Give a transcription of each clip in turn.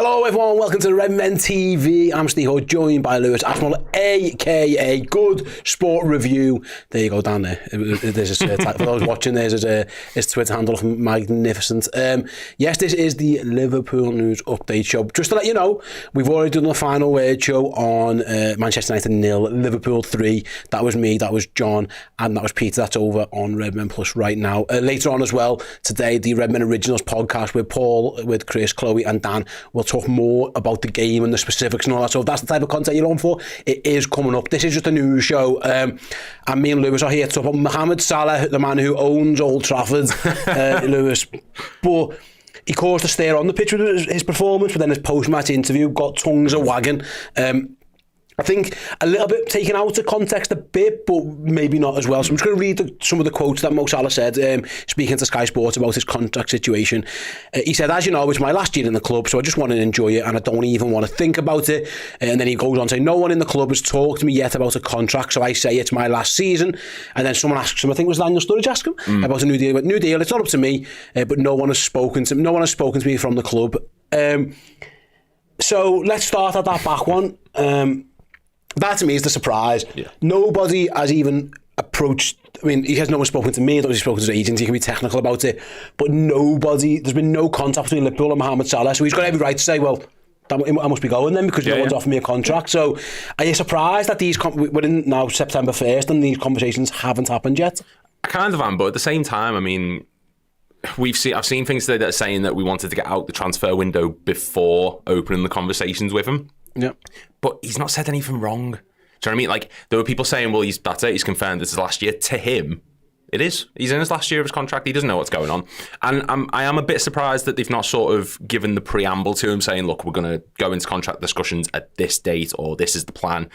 Hello everyone, welcome to the Redmen TV. I'm Ste, joined by Lewis Arsenal, aka Good Sport Review. There you go, down there. There's his for those watching, there's his Twitter handle, magnificent. Yes, this is the Liverpool News Update Show. Just to let you know, we've already done the final word show on Manchester United 0, Liverpool 3. That was me, that was John, and that was Peter. That's over on Redmen Plus right now. Later on as well, today, the Redmen Originals podcast with Paul, with Chris, Chloe and Dan. We'll talk more about the game and the specifics and all that. So if that's the type of content you're on for, it is coming up. This is just a news show. And me and Lewis are here to talk about Mohamed Salah, the man who owns Old Trafford, Lewis. But he caused a stir on the pitch with his performance, but then his post-match interview got tongues a-wagging. I think a little bit taken out of context a bit, but maybe not as well. So I'm just going to read some of the quotes that Mo Salah said, speaking to Sky Sports about his contract situation. He said, "As you know, it's my last year in the club, so I just want to enjoy it and I don't even want to think about it." And then he goes on to say, "No one in the club has talked to me yet about a contract, so I say it's my last season." And then someone asks him, I think it was Daniel Sturridge, asked him about a new deal. But new deal, it's not up to me, but no one has spoken to me from the club. So let's start at that back one. That to me is the surprise. Yeah. Nobody has even approached. I mean, he has no one spoken to me. Nobody's spoken to his agent. He can be technical about it, but there's been no contact between Liverpool and Mohamed Salah. So he's got every right to say, "Well, I must be going then because no one's offered me a contract." So are you surprised that we're in now September 1st and these conversations haven't happened yet? I kind of am, but at the same time, I mean, I've seen things today that are saying that we wanted to get out the transfer window before opening the conversations with him. Yeah, but he's not said anything wrong. Do you know what I mean? Like, there were people saying, "Well, that's it. He's confirmed this is last year." To him, it is. He's in his last year of his contract. He doesn't know what's going on, and I am a bit surprised that they've not sort of given the preamble to him, saying, "Look, we're going to go into contract discussions at this date, or this is the plan."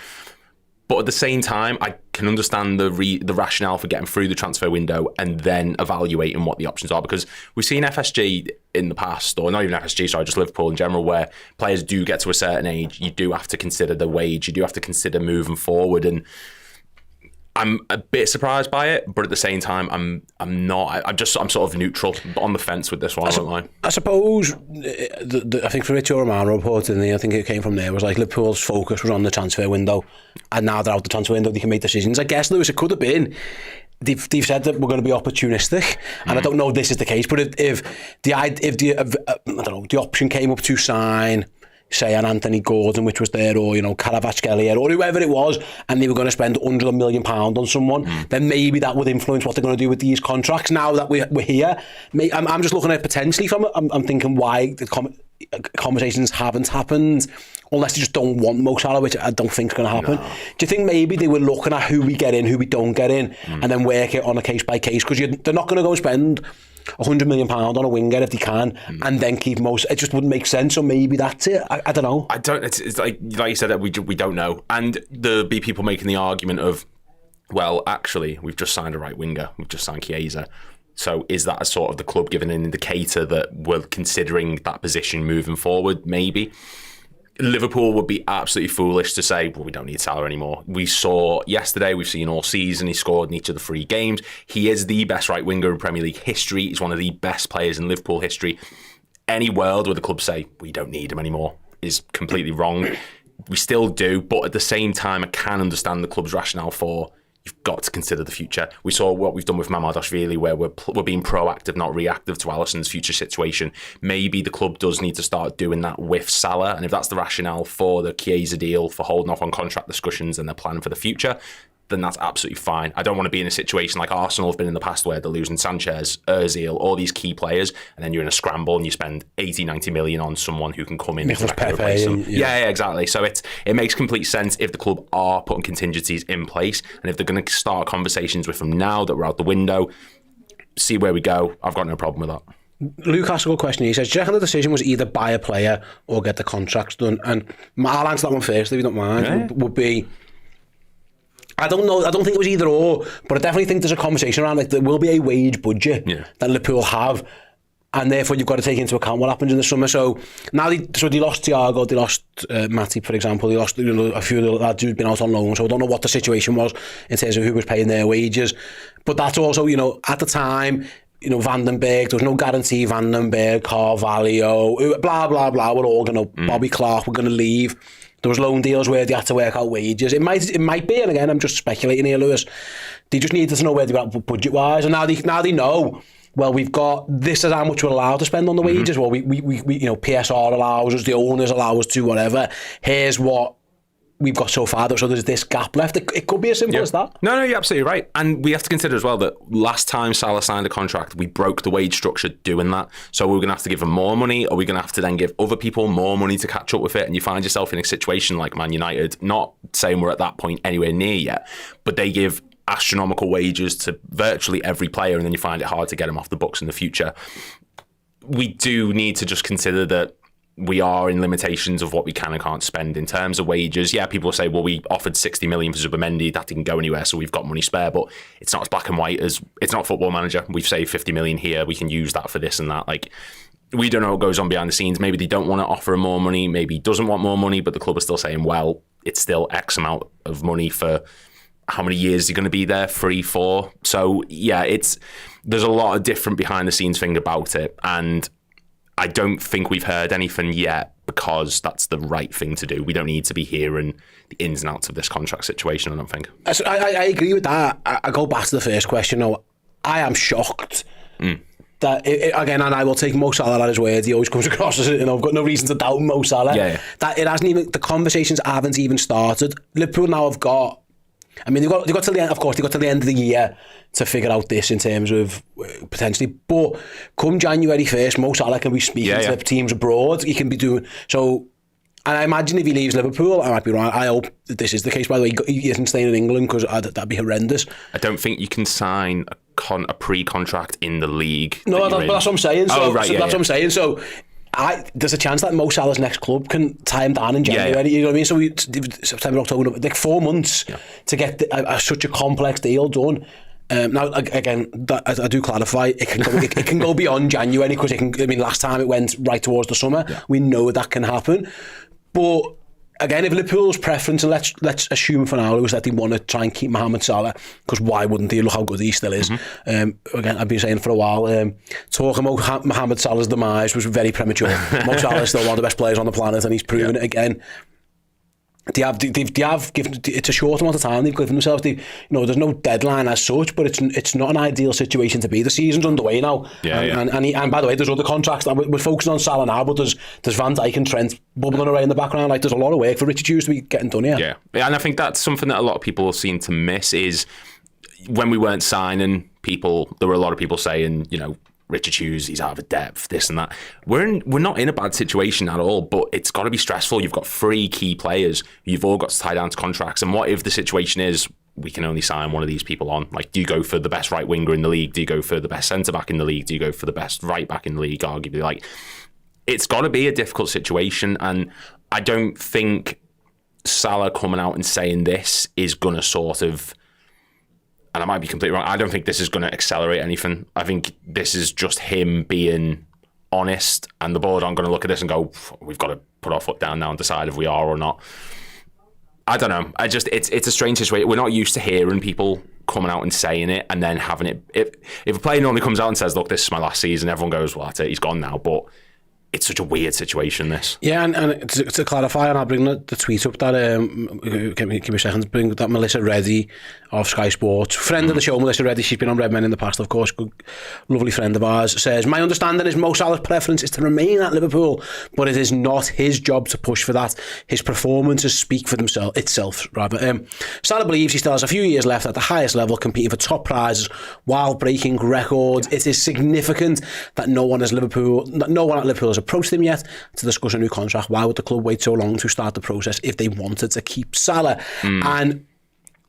But at the same time, I can understand the rationale for getting through the transfer window and then evaluating what the options are. Because we've seen FSG in the past, or not even FSG, sorry, just Liverpool in general, where players do get to a certain age, you do have to consider the wage, you do have to consider moving forward. And I'm a bit surprised by it, but at the same time, I'm not. I'm sort of neutral, on the fence with this one. I suppose I think Fabrizio Romano reported, I think it came from there, was like Liverpool's focus was on the transfer window, and now they're out the transfer window, they can make decisions. I guess, Lewis, it could have been. They've said that we're going to be opportunistic, and I don't know if this is the case, but if the option came up to sign, say, an Anthony Gordon, which was there, or, Kvaratskhelia, or whoever it was, and they were going to spend under £1 million on someone, then maybe that would influence what they're going to do with these contracts. Now that we're here, I'm just looking at it potentially from it. I'm thinking why the conversations haven't happened, unless they just don't want Mo Salah, which I don't think is going to happen. No. Do you think maybe they were looking at who we get in, who we don't get in, and then work it on a case by case? Because they're not going to go and spend £100 million on a winger if they can, and then keep most. It just wouldn't make sense. So maybe that's it. I don't know. It's like you said, that we don't know, and there'll be people making the argument of, well, actually, we've just signed a right winger. We've just signed Chiesa. So is that a sort of the club giving an indicator that we're considering that position moving forward? Maybe. Liverpool would be absolutely foolish to say, well, we don't need Salah anymore. We saw yesterday, we've seen all season, he scored in each of the 3 games. He is the best right winger in Premier League history. He's one of the best players in Liverpool history. Any world where the club say, we don't need him anymore, is completely wrong. We still do, but at the same time, I can understand the club's rationale for, you've got to consider the future. We saw what we've done with Mamardashvili, where we're being proactive, not reactive to Alisson's future situation. Maybe the club does need to start doing that with Salah, and if that's the rationale for the Chiesa deal, for holding off on contract discussions and their plan for the future, then that's absolutely fine. I don't want to be in a situation like Arsenal have been in the past, where they're losing Sanchez, Ozil, all these key players, and then you're in a scramble and you spend 80-90 million on someone who can come in and replace them. Yeah, exactly. So it makes complete sense if the club are putting contingencies in place, and if they're going to start conversations with them now that we're out the window, see where we go. I've got no problem with that. Luke asked a good question. He says, do you reckon the decision was either buy a player or get the contracts done? And I'll answer that one first, if you don't mind. Would be, I don't know. I don't think it was either or, but I definitely think there's a conversation around, like, there will be a wage budget that Liverpool have, and therefore you've got to take into account what happens in the summer. So now they lost Thiago, they lost Matip, for example, they lost a few of the lads who've been out on loan. So I don't know what the situation was in terms of who was paying their wages, but that's also, at the time, Vandenberg, there was no guarantee Vandenberg, Carvalho, blah, blah, blah, we're all going to, Bobby Clark, we're going to leave. There was loan deals where they had to work out wages. It might be, and again, I'm just speculating here, Lewis. They just needed to know where they were at budget-wise, and now they know, well, we've got, this is how much we're allowed to spend on the wages. Well, we PSR allows us, the owners allow us to, whatever. Here's what we've got so far, so there's this gap left. It could be as simple as that. No, you're absolutely right. And we have to consider as well that last time Salah signed a contract, we broke the wage structure doing that. So we're going to have to give him more money, or we're going to have to then give other people more money to catch up with it. And you find yourself in a situation like Man United, not saying we're at that point anywhere near yet, but they give astronomical wages to virtually every player, and then you find it hard to get them off the books in the future. We do need to just consider that we are in limitations of what we can and can't spend in terms of wages. Yeah, people will say, well, we offered 60 million for Zubimendi, that didn't go anywhere, so we've got money spare, but it's not as black and white as, it's not Football Manager. We've saved 50 million here, we can use that for this and that. Like, we don't know what goes on behind the scenes. Maybe they don't want to offer him more money, maybe he doesn't want more money, but the club is still saying, well, it's still X amount of money for how many years is he going to be there? 3, 4? So yeah, there's a lot of different behind the scenes thing about it, and I don't think we've heard anything yet, because that's the right thing to do. We don't need to be hearing the ins and outs of this contract situation, I don't think. I agree with that. I go back to the first question. No, I am shocked that, again, and I will take Mo Salah at his word. He always comes across as, I've got no reason to doubt Mo Salah. Yeah. That it hasn't even, the conversations haven't even started. Liverpool now have got, they've got till the end, of course, they've got till the end of the year to figure out this in terms of potentially, but come January 1st, Mo Salah can be speaking to teams abroad. He can be doing, so, and I imagine if he leaves Liverpool, I might be wrong, I hope that this is the case, by the way, he isn't staying in England, because that'd be horrendous. I don't think you can sign a pre-contract in the league. No, that's what I'm saying. So, that's what I'm saying. So, there's a chance that Mo Salah's next club can tie him down in January. You know what I mean? So September, October, like 4 months to get such a complex deal done. Now, again, I do clarify, it can go beyond January, because last time it went right towards the summer. Yeah. We know that can happen, but again, if Liverpool's preference, and let's assume for now, is that they want to try and keep Mohamed Salah, because why wouldn't they? Look how good he still is. Again, I've been saying for a while, talking about Mohamed Salah's demise was very premature. Mo Salah is still one of the best players on the planet, and he's proven it again. They have given, it's a short amount of time they've given themselves. There's no deadline as such, but it's not an ideal situation to be. The season's underway now, and by the way, there's other contracts that we're focusing on Salah now, but there's Van Dijk and Trent bubbling away in the background. Like, there's a lot of work for Richard Hughes to be getting done here. Yeah, and I think that's something that a lot of people seem to miss, is when we weren't signing people, there were a lot of people saying, Richard Hughes, he's out of depth, this and that. We're not in a bad situation at all, but it's got to be stressful. You've got 3 key players. You've all got to tie down to contracts. And what if the situation is, we can only sign one of these people on? Like, do you go for the best right winger in the league? Do you go for the best centre-back in the league? Do you go for the best right-back in the league, arguably? Like, it's got to be a difficult situation. And I don't think Salah coming out and saying this is going to sort of, and I might be completely wrong, I don't think this is going to accelerate anything. I think this is just him being honest, and the board aren't going to look at this and go, we've got to put our foot down now and decide if we are or not. I don't know. It's a strange situation. We're not used to hearing people coming out and saying it and then having it. If a player normally comes out and says, look, this is my last season, everyone goes, well, that's it, he's gone now. But it's such a weird situation, this. Yeah, and to clarify, and I'll bring the tweet up that, give me a second, bring that Melissa Reddy of Sky Sports, friend of the show, Melissa Reddy, she's been on Redmen in the past, of course, good, lovely friend of ours, says, my understanding is Mo Salah's preference is to remain at Liverpool, but it is not his job to push for that. His performances speak for itself. Salah believes he still has a few years left at the highest level, competing for top prizes while breaking records. It is significant that no one at Liverpool has approached him yet to discuss a new contract. Why would the club wait so long to start the process if they wanted to keep Salah? And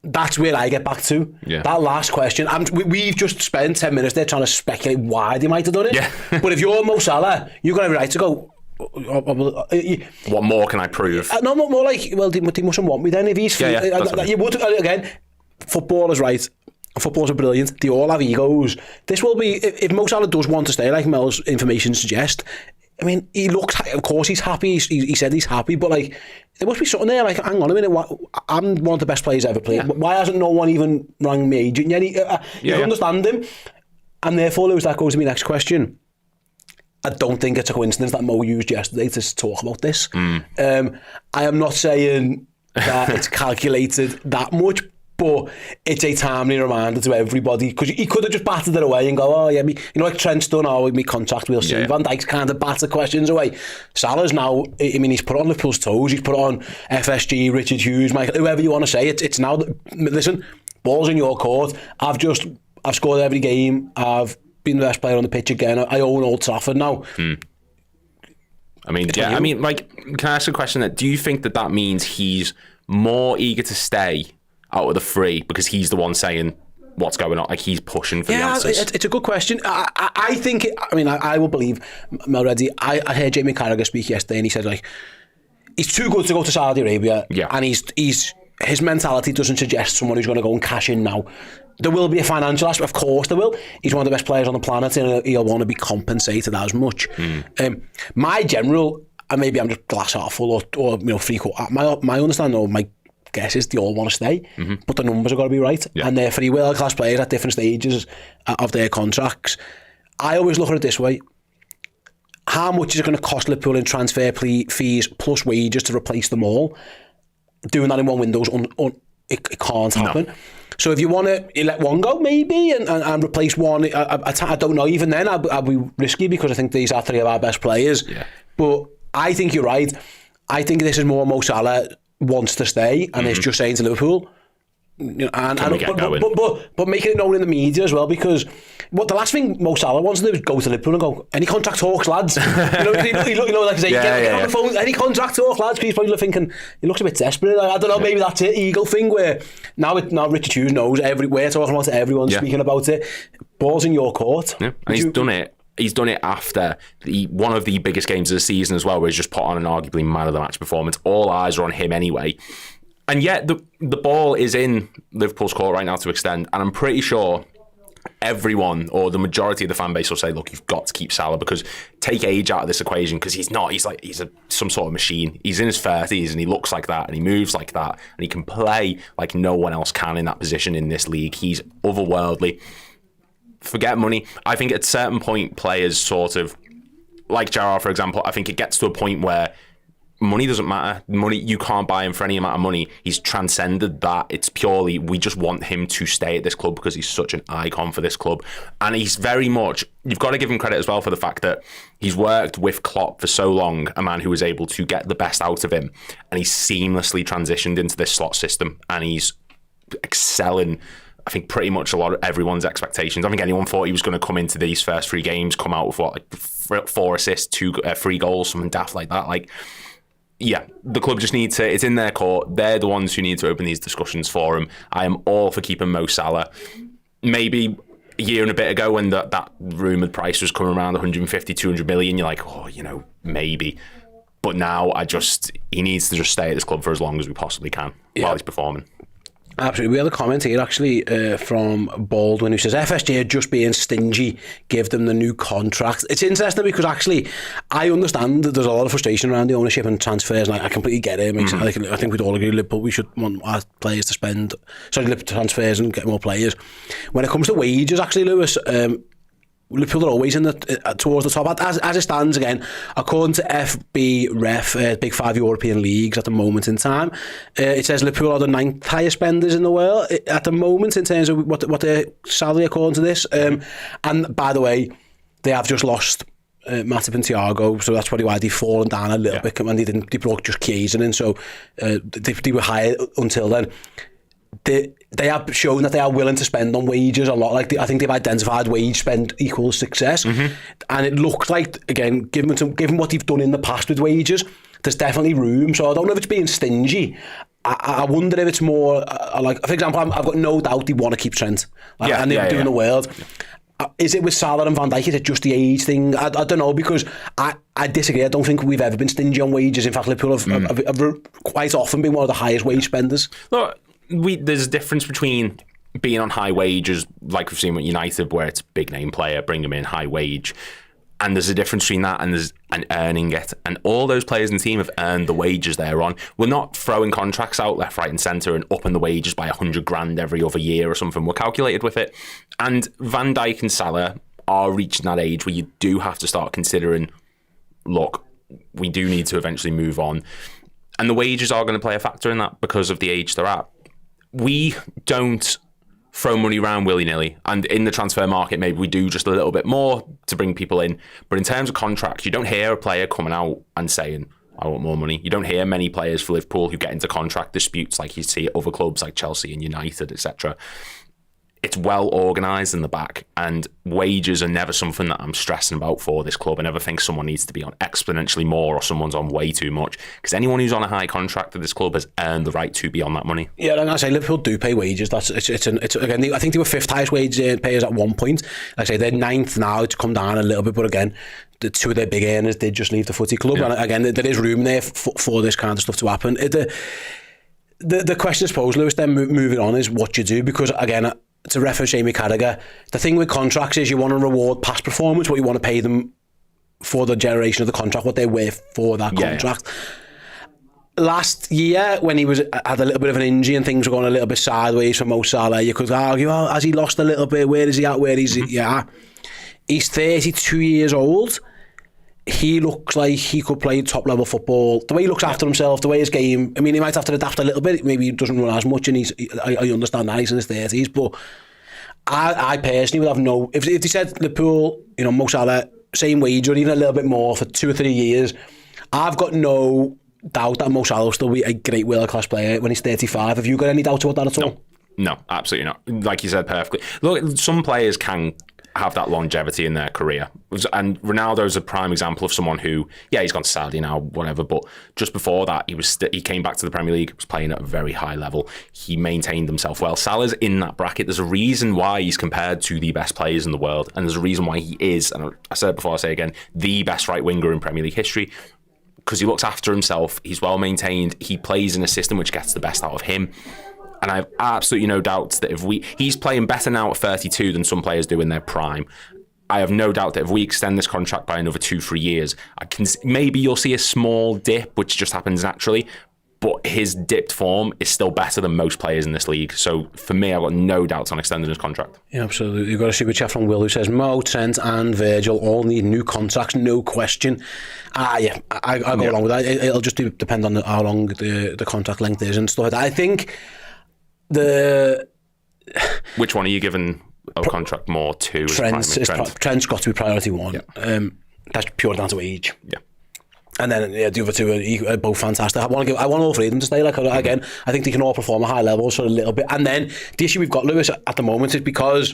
that's where I get back to. That last question. We've just spent 10 minutes there trying to speculate why they might have done it. But if you're Mo Salah, you've got every right to go, what more can I prove? No, more like, well, they mustn't want me then. If he's you would, again, footballers, right? Footballers are brilliant. They all have egos. This will be, if Mo Salah does want to stay, like Mel's information suggests, he looks, of course he's happy, he said he's happy, but like, there must be something there, like, hang on a minute, I'm one of the best players ever played. Why hasn't no one even rang me agent yet? You can understand him. And therefore, Lewis, that goes to my next question. I don't think it's a coincidence that Mo used yesterday to talk about this. I am not saying that it's calculated that much, but it's a timely reminder to everybody, because he could have just batted it away and go, oh yeah, like Trent's done, with me contract, we'll see. Yeah. Van Dijk's kind of batted questions away. Salah's now, he's put on Liverpool's toes, he's put on FSG, Richard Hughes, Michael, whoever you want to say. It's now, listen, ball's in your court. I've scored every game, I've been the best player on the pitch again, I own Old Trafford now. I mean, can I ask a question that, do you think that means he's more eager to stay out of the free because he's the one saying what's going on, like he's pushing for the answers? It's a good question. I think, I will believe Mel Reddy. I heard Jamie Carragher speak yesterday, and he said, like, he's too good to go to Saudi Arabia, and his mentality doesn't suggest someone who's going to go and cash in now. There will be a financial aspect, of course there will. He's one of the best players on the planet, and he'll want to be compensated as much. My general, and maybe I'm just glass half full or free quarter, my understanding or my guess is they all want to stay, but the numbers have got to be right, and they're free world-class players at different stages of their contracts. I always look at it this way: how much is it going to cost Liverpool in transfer fees plus wages to replace them all? Doing that in one window, it can't happen. No. So if you want to let one go, maybe, and replace one, I don't know. Even then, I'd be risky, because I think these are three of our best players. Yeah. But I think you're right. I think this is more Mo Salah wants to stay, and is just saying to Liverpool, but making it known in the media as well, because the last thing Mo Salah wants to do is go to Liverpool and go, any contract talks, lads. Like I say, get on the phone, any contract talk, lads. He's probably thinking, he looks a bit desperate. Like, I don't know, maybe that's it, Eagle thing, where now Richard Hughes knows, we're talking about it, everyone's speaking about it. Ball's in your court. Yeah. And he's done it. He's done it after one of the biggest games of the season as well, where he's just put on an arguably man of the match performance. All eyes are on him anyway. And yet the ball is in Liverpool's court right now to extend. And I'm pretty sure everyone, or the majority of the fan base, will say, look, you've got to keep Salah, because take age out of this equation, because he's some sort of machine. He's in his 30s and he looks like that and he moves like that and he can play like no one else can in that position in this league. He's otherworldly. Forget money. I think at a certain point, players sort of, like Gerrard, for example, I think it gets to a point where money doesn't matter. Money, you can't buy him for any amount of money. He's transcended that. It's purely, we just want him to stay at this club because he's such an icon for this club. And he's very much, you've got to give him credit as well for the fact that he's worked with Klopp for so long, a man who was able to get the best out of him. And he's seamlessly transitioned into this slot system, and he's excelling, I think, pretty much a lot of everyone's expectations. I think anyone thought he was going to come into these first three games, come out with 4 assists, 3 goals, something daft like that. Like, yeah, the club just needs to, it's in their court. They're the ones who need to open these discussions for him. I am all for keeping Mo Salah. Maybe a year and a bit ago, when that rumoured price was coming around 150, 200 million, you're like, maybe. But now he needs to just stay at this club for as long as we possibly can while he's performing. Absolutely. We had a comment here actually from Baldwin, who says FSG are just being stingy, give them the new contract. It's interesting because actually I understand that there's a lot of frustration around the ownership and transfers, and I completely get it. I think we'd all agree Liverpool, we should want our players to Liverpool transfers and get more players. When it comes to wages, actually, Lewis, Liverpool are always towards the top. As it stands, again, according to FBref, Big 5 European leagues at the moment in time, it says Liverpool are the 9th highest spenders in the world at the moment in terms of what their salary according to this. And by the way, they have just lost Matip and Thiago, so that's probably why they've fallen down a little bit, and they brought just Chiesa in, so they were high until then. They have shown that they are willing to spend on wages a lot. I think they've identified wage spend equals success, and it looks like, again, given what they've done in the past with wages, there's definitely room. So I don't know if it's being stingy. I wonder if it's more for example, I've got no doubt they want to keep Trent, and they're doing the world. Is it with Salah and Van Dijk? Is it just the age thing? I don't know, because I disagree. I don't think we've ever been stingy on wages. In fact, Liverpool have quite often been one of the highest wage spenders. Look, there's a difference between being on high wages, like we've seen with United, where it's a big name player, bring them in high wage, And there's a difference between that and earning it. And all those players in the team have earned the wages they're on. We're not throwing contracts out left, right, and centre and upping the wages by 100 grand every other year or something. We're calculated with it. And Van Dijk and Salah are reaching that age where you do have to start considering, look, we do need to eventually move on. And the wages are going to play a factor in that because of the age they're at. We don't throw money around willy-nilly, and in the transfer market maybe we do just a little bit more to bring people in, but in terms of contracts you don't hear a player coming out and saying I want more money. You don't hear many players for Liverpool who get into contract disputes like you see at other clubs like Chelsea and United, etc. It's well organised in the back, and wages are never something that I'm stressing about for this club. I never think someone needs to be on exponentially more or someone's on way too much, because anyone who's on a high contract at this club has earned the right to be on that money. Yeah, like I say, Liverpool do pay wages. It's again, I think they were fifth highest wage payers at one point. Like I say, they're ninth now. It's come down a little bit, but again, the two of their big earners did just leave the footy club, and again, there is room there for this kind of stuff to happen. The question, I suppose, Lewis, then moving on, is what you do, because again, to reference Jamie Carragher, the thing with contracts is you want to reward past performance, but you want to pay them for the generation of the contract, what they're worth for that contract. Last year, when he had a little bit of an injury and things were going a little bit sideways for Mo Salah, you could argue, oh, has he lost a little bit? Where is he at? Where is he? Yeah. He's 32 years old. He looks like he could play top-level football. The way he looks after himself, the way his game... I mean, he might have to adapt a little bit. Maybe he doesn't run as much, and I understand that he's in his 30s, but I personally would have no... If they said Liverpool, Mo Salah, same wage or even a little bit more for 2 or 3 years, I've got no doubt that Mo Salah will still be a great world-class player when he's 35. Have you got any doubts about that at all? No, absolutely not. Like you said perfectly. Look, some players can have that longevity in their career, and Ronaldo's a prime example of someone who, he's gone to Saudi now, whatever, but just before that he came back to the Premier League, was playing at a very high level, he maintained himself well. Salah's in that bracket. There's a reason why he's compared to the best players in the world, and there's a reason why he is, and I said it before, I say again, the best right winger in Premier League history, because he looks after himself, he's well maintained, he plays in a system which gets the best out of him. And I have absolutely no doubts that he's playing better now at 32 than some players do in their prime. I have no doubt that if we extend this contract by another 2-3 years, maybe you'll see a small dip, which just happens naturally, but his dipped form is still better than most players in this league. So for me, I've got no doubts on extending his contract. Yeah, absolutely. You've got a super chat from Will who says, Mo, Trent and Virgil all need new contracts, no question. I go along with that. It'll just depend on how long the contract length is and stuff like that. I think... Which one are you giving a contract more to? Trent's got to be priority one. Yeah. That's pure down to age. Yeah. And then the other two are both fantastic. I want all three of them to stay. Again, I think they can all perform at high levels for a little bit. And then the issue we've got, Lewis, at the moment is because,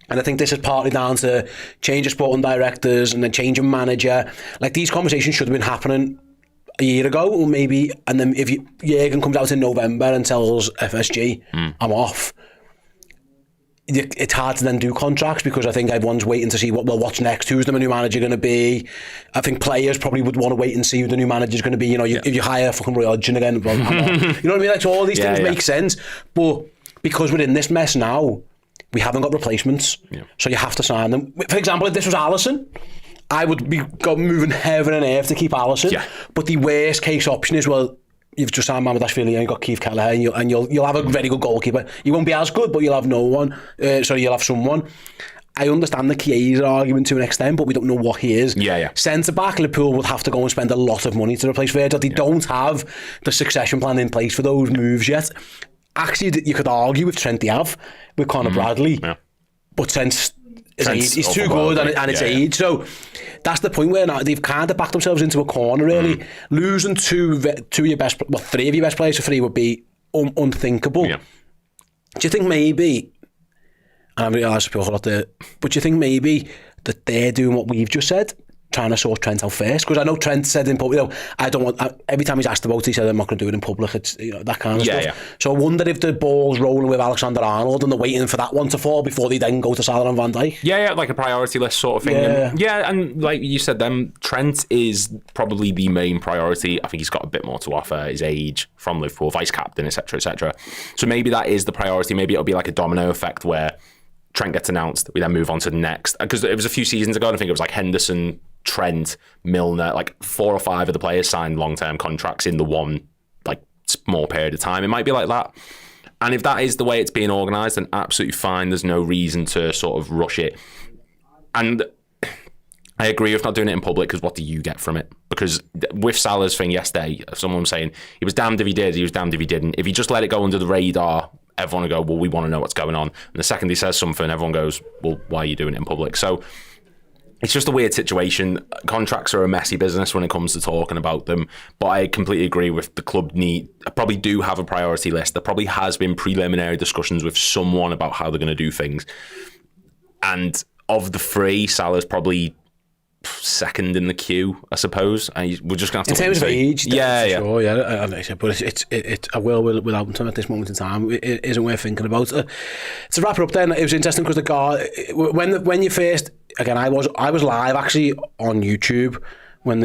and I think this is partly down to change of sporting directors and then change of manager. Like, these conversations should have been happening a year ago, or maybe, and then if Jürgen comes out in November and tells FSG, I'm off, it's hard to then do contracts, because I think everyone's waiting to see what's next, who's the new manager going to be. I think players probably would want to wait and see who the new manager's going to be. If you hire fucking Roy Hodgson again, well, you know what I mean? Like, so all these things make sense, but because we're in this mess now, we haven't got replacements, so you have to sign them. For example, if this was Alisson, I would be moving heaven and earth to keep Alisson. Yeah. But the worst case option is, well, you've just signed Mamadashvili and you've got Keith Kelleher, and you'll have a very good goalkeeper. You won't be as good, but you'll have no one. You'll have someone. I understand the Chiesa argument to an extent, but we don't know what he is. Centre-back, Liverpool would have to go and spend a lot of money to replace Virgil. They don't have the succession plan in place for those moves yet. Actually, you could argue with Trent they have, with Conor Bradley. Yeah. But Trent's he's too good, and it's age. So that's the point where now they've kind of backed themselves into a corner, really. Losing two of your best, three of your best players for free would be unthinkable. Do you think maybe, and I realise people a lot there, but do you think maybe that they're doing what we've just said, trying to sort Trent out first? Because I know Trent said in public, I don't want, every time he's asked about it, he said, I'm not going to do it in public. It's, that kind of stuff. So I wonder if the ball's rolling with Alexander-Arnold and they're waiting for that one to fall before they then go to Salah and Van Dijk. Like a priority list sort of thing. And like you said, Trent is probably the main priority. I think he's got a bit more to offer, his age, from Liverpool, vice captain, etc., etc. So maybe that is the priority. Maybe it'll be like a domino effect where Trent gets announced. We then move on to the next. Because it was a few seasons ago, and I think it was like Henderson, Trent, Milner, like 4 or 5 of the players signed long-term contracts in the one like small period of time. It might be like that. And if that is the way it's being organised, then absolutely fine. There's no reason to sort of rush it. And I agree with not doing it in public, because what do you get from it? Because with Salah's thing yesterday, someone was saying he was damned if he did, he was damned if he didn't. If he just let it go under the radar, everyone would go, well, we want to know what's going on. And the second he says something, everyone goes, well, why are you doing it in public? So it's just a weird situation. Contracts are a messy business when it comes to talking about them, but I completely agree with the club probably do have a priority list. There probably has been preliminary discussions with someone about how they're going to do things. And of the 3, Salah's probably second in the queue, I suppose. We're just going to have to in terms of age, yeah. Sure, yeah. But it's a will without him at this moment in time. It isn't worth thinking about. To wrap it up, then, it was interesting because the guy when you first, again, I was live actually on YouTube when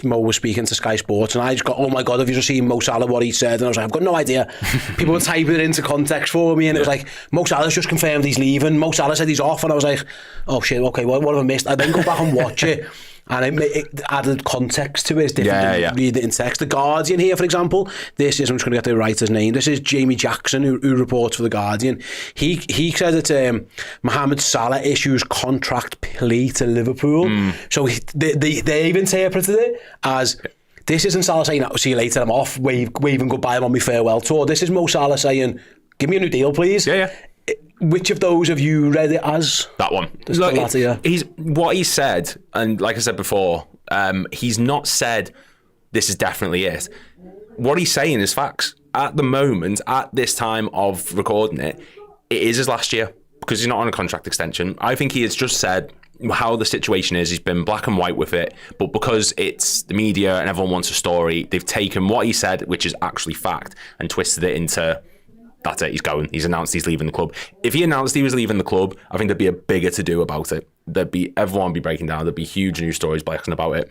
Mo was speaking to Sky Sports, and I just got, oh my God, have you just seen Mo Salah, what he said? And I was like, I've got no idea. People were typing it into context for me, and it was like, Mo Salah's just confirmed he's leaving. Mo Salah said he's off, and I was like, oh shit, okay, what have I missed? I then go back and watch it, and it added context to it. It's different than reading it in text. The Guardian here, for example, this is, I'm just going to get the writer's name, this is Jamie Jackson, who reports for The Guardian. He said that Mohamed Salah issues contract plea to Liverpool. So they've interpreted it as, this isn't Salah saying, see you later, I'm off, waving goodbye, I'm on my farewell tour. This is Mo Salah saying, give me a new deal, please. Yeah. Which of those have you read it as? That one. Look, what he said, and like I said before, he's not said this is definitely it. What he's saying is facts. At the moment, at this time of recording it, it is his last year, because he's not on a contract extension. I think he has just said how the situation is. He's been black and white with it, but because it's the media and everyone wants a story, they've taken what he said, which is actually fact, and twisted it into, that's it, he's going. He's announced he's leaving the club. If he announced he was leaving the club, I think there'd be a bigger to-do about it. Everyone would be breaking down. There'd be huge news stories blazing about it.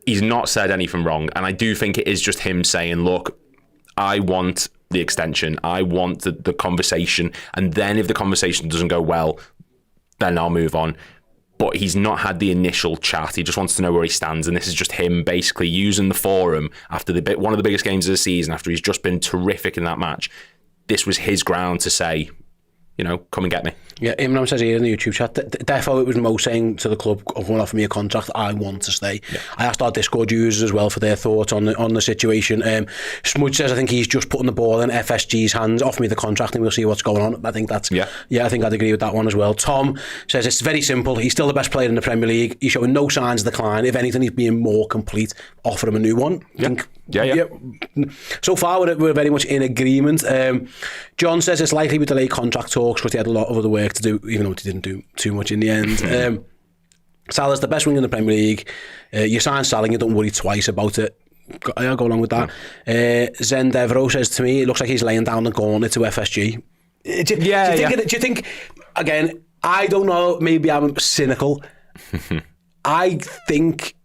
He's not said anything wrong, and I do think it is just him saying, look, I want the extension. I want the conversation, and then if the conversation doesn't go well, then I'll move on. But he's not had the initial chat. He just wants to know where he stands, and this is just him basically using the forum after one of the biggest games of the season, after he's just been terrific in that match. This was his ground to say, come and get me. Yeah, Imran says here in the YouTube chat, therefore it was Mo saying to the club, "Everyone offer me a contract, I want to stay." Yeah. I asked our Discord users as well for their thoughts on the situation. Smudge says, I think he's just putting the ball in FSG's hands, offer me the contract and we'll see what's going on. I think that's, I think I'd agree with that one as well. Tom says, it's very simple, he's still the best player in the Premier League, he's showing no signs of decline, if anything he's being more complete, offer him a new one. Yeah. So far we're very much in agreement. John says it's likely we delay contract talks because he had a lot of other work to do, even though he didn't do too much in the end. Salah's the best winger in the Premier League. You sign Salah and you don't worry twice about it. I'll go along with that. Zen Devro says to me, it looks like he's laying down the gauntlet to FSG. Do you think, again, I don't know, maybe I'm cynical. I think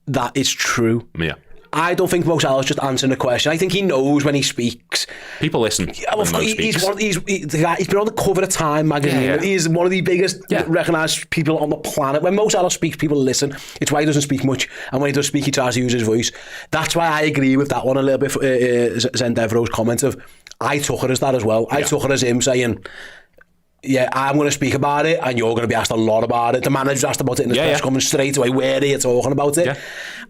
that is true. Yeah. I don't think Mo Salah's just answering a question. I think he knows when he speaks. People listen. He's been on the cover of Time magazine. Yeah. He's one of the biggest recognised people on the planet. When Mo Salah speaks, people listen. It's why he doesn't speak much. And when he does speak, he tries to use his voice. That's why I agree with that one a little bit. Zendevro's comment of, I took it as that as well. I took it as him saying, I'm going to speak about it and you're going to be asked a lot about it. The manager's asked about it in his press coming straight away. Where are you talking about it?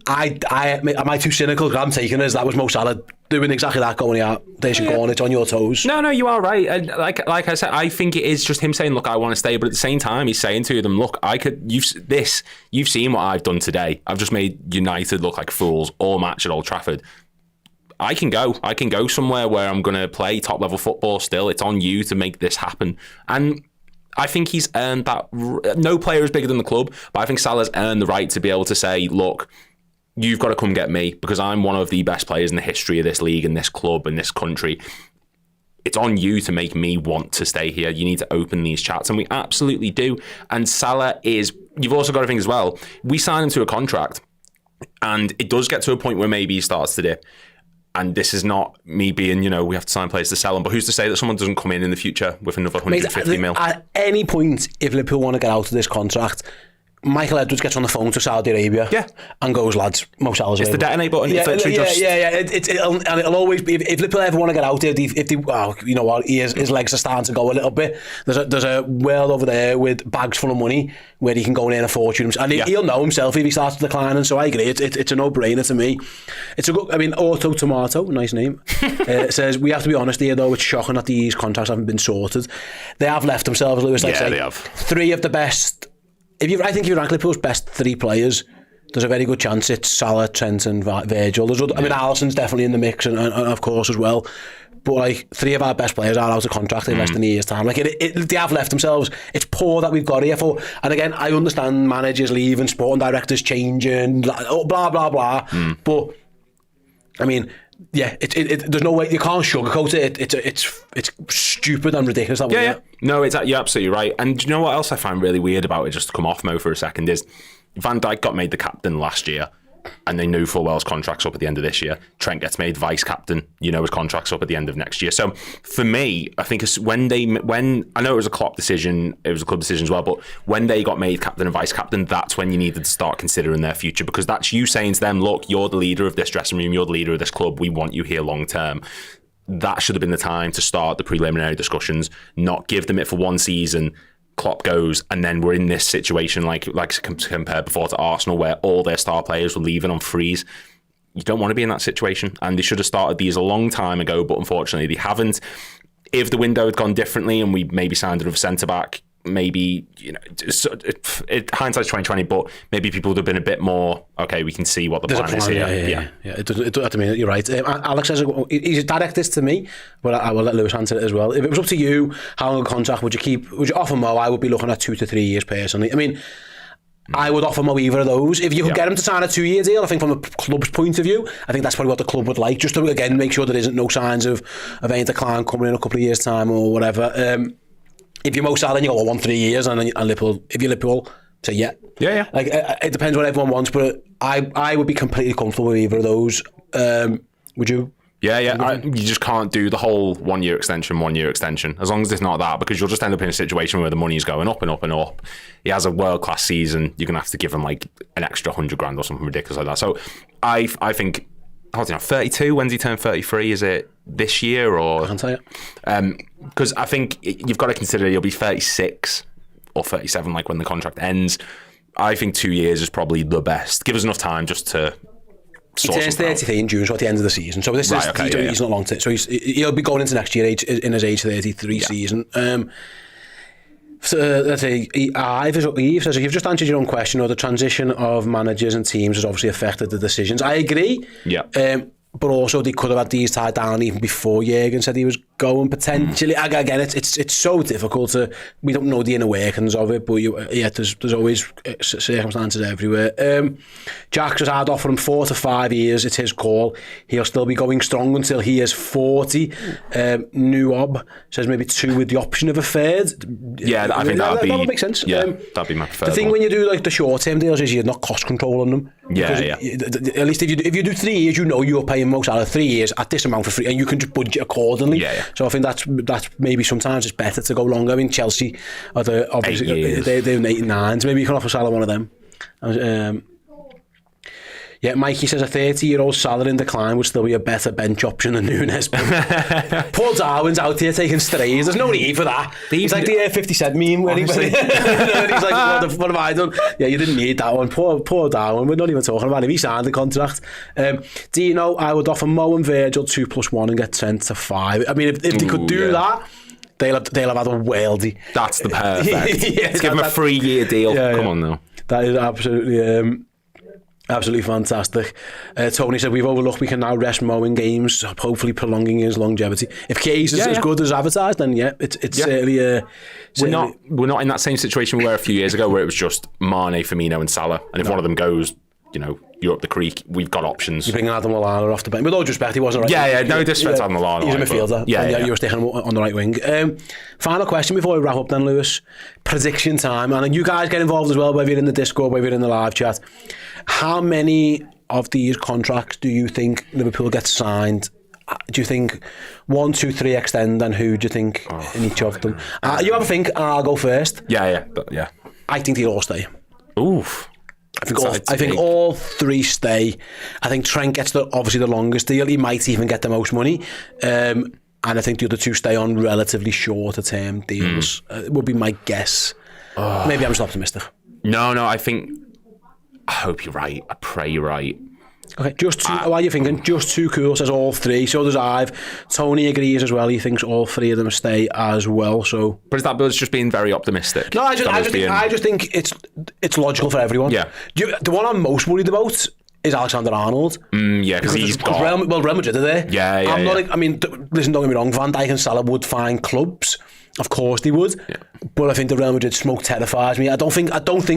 Am I too cynical? I'm taking it as that was Mo Salah doing exactly that, going out, there's your corner, it's on your toes. No, you are right. And like I said, I think it is just him saying, look, I want to stay, but at the same time he's saying to them, look, you've seen what I've done today. I've just made United look like fools all match at Old Trafford. I can go somewhere where I'm going to play top level football still. It's on you to make this happen. And I think he's earned that. No player is bigger than the club, but I think Salah's earned the right to be able to say, look, you've got to come get me because I'm one of the best players in the history of this league and this club and this country. It's on you to make me want to stay here. You need to open these chats, and we absolutely do. And Salah you've also got to think as well, we sign him to a contract and it does get to a point where maybe he starts to dip. And this is not me being, we have to sign players to sell them. But who's to say that someone doesn't come in the future with another 150 mil? At any point, if Liverpool want to get out of this contract, Michael Edwards gets on the phone to Saudi Arabia and goes, lads, Mo Salah's It's the detonate button. Yeah, it'll always be, if Liverpool ever want to get out, if they you know what, his legs are starting to go a little bit. There's a world over there with bags full of money where he can go and earn a fortune. And he'll know himself if he starts declining. So I agree, it's a no-brainer to me. It's a good, Auto Tomato, nice name, says, we have to be honest here though, it's shocking that these contracts haven't been sorted. They have left themselves, Lewis, like they have. 3 of the best. I think if you rank Liverpool's best 3 players, there's a very good chance it's Salah, Trent and Virgil. Alisson's definitely in the mix and of course as well. But 3 of our best players are out of contract in less than a year's time. They have left themselves. It's poor that we've got here for. And again, I understand managers leaving, sporting directors changing, blah, blah, blah. But, there's no way, you can't sugarcoat it. It's stupid and ridiculous. No, you're absolutely right. And do you know what else I find really weird about it, just to come off Mo for a second, is Van Dijk got made the captain last year, and they knew full well his contract's up at the end of this year. Trent gets made vice captain, his contract's up at the end of next year. So for me, I think when I know it was a Klopp decision, it was a club decision as well, but when they got made captain and vice captain, that's when you needed to start considering their future, because that's you saying to them, look, you're the leader of this dressing room, you're the leader of this club, we want you here long term. That should have been the time to start the preliminary discussions, not give them it for one season. Klopp goes, and then we're in this situation like compared before to Arsenal, where all their star players were leaving on frees. You don't want to be in that situation, and they should have started these a long time ago, but unfortunately they haven't. If the window had gone differently and we maybe signed another centre-back, maybe, hindsight's 2020, but maybe people would have been a bit more, okay, we can see what the plan is here. You're right. Alex says, he's direct this to me, but I will let Lewis answer it as well. If it was up to you, how long a contract would you offer Mo? I would be looking at 2 to 3 years personally. I would offer Mo either of those. If you could get him to sign a 2-year deal, I think from the club's point of view, I think that's probably what the club would like, just to, again, make sure there isn't no signs of any decline coming in a couple of years' time or whatever. If you're Mo Salah, you go, I want 3 years, and Liverpool, if you're Liverpool, say yeah. It depends what everyone wants, but I would be completely comfortable with either of those. Would you? You just can't do the whole 1 year extension, as long as it's not that, because you'll just end up in a situation where the money's going up and up and up. He has a world-class season, you're going to have to give him like an extra 100 grand or something ridiculous like that. So I think, 32, when's he turn 33? Is it this year or? I can't tell you. Because I think you've got to consider he'll be 36 or 37 like when the contract ends. I think 2 years is probably the best. Give us enough time just to sort. He turns 33 in June, so at the end of the season. So this he's not long. So he'll be going into next year in his age 33 season. So let's say Eve says, you've just answered your own question, or the transition of managers and teams has obviously affected the decisions. I agree. But also they could have had these tied down even before Jürgen said he was going, potentially. Again, it's so difficult we don't know the inner workings of it, but there's always circumstances everywhere. Jack says, I'd offer him 4 to 5 years. It's his call. He'll still be going strong until he is 40. Nuob says maybe 2 with the option of a third. I think that would make sense. That'd be my preferred The thing when you do like the short-term deals is you're not cost controlling them. At least if you do 3 years, you're paying Mo Salah 3 years at this amount for free, and you can just budget accordingly. So I think that's maybe sometimes it's better to go longer. Chelsea are obviously they're 8 and 9, so maybe you can offer Salah one of them. Mikey says a 30-year-old Salah in decline would still be a better bench option than Nunes. Poor Darwin's out here taking strays. There's no need for that. He's like the 50 Cent meme where he's like, what have I done? Yeah, you didn't need that one. Poor Darwin. We're not even talking about him. He signed the contract. Dino, I would offer Mo and Virgil 2+1 and get Trent to 5. If they could do that, they'll have had a worldie. That's the perfect. Let's give him a 3-year deal. Come on now. That is absolutely fantastic. Tony said, we've overlooked we can now rest Mo in games, hopefully prolonging his longevity. If Case is as good as advertised, then it's certainly... We're not in that same situation we were a few years ago where it was just Mane, Firmino and Salah, and if one of them goes, you're up the creek, we've got options. You're bringing Adam Lallana off the bench. With all due respect, he wasn't right. No disrespect to Adam Lallana. He's a midfielder. You were sticking him on the right wing. Final question before we wrap up then, Lewis. Prediction time. And you guys get involved as well, whether you're in the Discord, whether you're in the live chat. How many of these contracts do you think Liverpool gets signed? Do you think 1, 2, 3 extend, and who do you think in each of them? You have a think, and I'll go first. Yeah. I think they'll all stay. Oof. I think all 3 stay. I think Trent gets obviously the longest deal. He might even get the most money. And I think the other 2 stay on relatively shorter term deals. Would be my guess. Maybe I'm just optimistic. No, I hope you're right. I pray you're right. Okay, while you're thinking, just too cool says all 3. So does Ive. Tony agrees as well. He thinks all 3 of them stay as well. So, but is that Bill's just being very optimistic? No, I just think it's logical for everyone. Yeah. The one I'm most worried about is Alexander Arnold. Yeah, because Real Madrid are there. Yeah. I mean, listen, don't get me wrong. Van Dijk and Salah would find clubs. Of course they would, but I think the Real Madrid smoke terrifies me. I don't think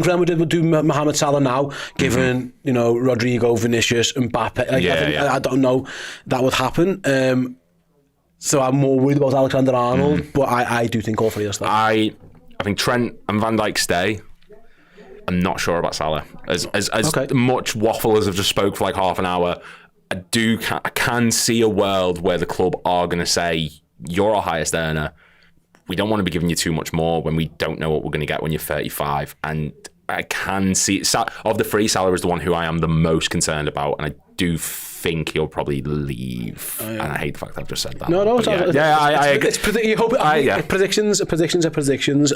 Real Madrid would do Mohamed Salah now, given Rodrigo, Vinicius, Mbappe. I don't know that would happen. So I'm more worried about Alexander Arnold, but I do think all 3 are staying. I think Trent and Van Dijk stay. I'm not sure about Salah. As much waffle as I've just spoke for like half an hour, I can see a world where the club are going to say, you're our highest earner. We don't want to be giving you too much more when we don't know what we're going to get when you're 35. And I can see, of the 3, Salah is the one who I am the most concerned about. And I do think he'll probably leave. And I hate the fact that I've just said that. No, I agree. Predictions are predictions.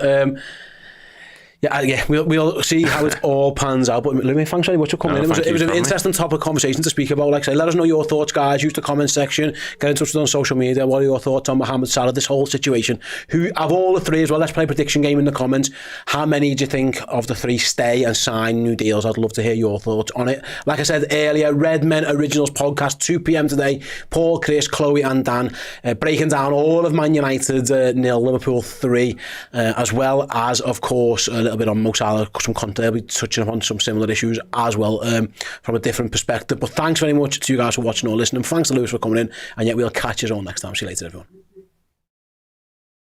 We'll see how it all pans out. But thanks very much for coming in. It was an interesting topic of conversation to speak about. Like I say, let us know your thoughts, guys. Use the comment section. Get in touch with us on social media. What are your thoughts on Mohamed Salah, this whole situation? Who of all the 3 as well? Let's play a prediction game in the comments. How many do you think of the 3 stay and sign new deals? I'd love to hear your thoughts on it. Like I said earlier, Redmen Originals podcast, 2 p.m. today. Paul, Chris, Chloe and Dan breaking down all of Man United 0, Liverpool 3, as well as, of course, a little bit on Mo Salah, some content. They'll be touching upon some similar issues as well, from a different perspective. But thanks very much to you guys for watching or listening. Thanks to Lewis for coming in, and yet we'll catch you all next time. See you later, everyone.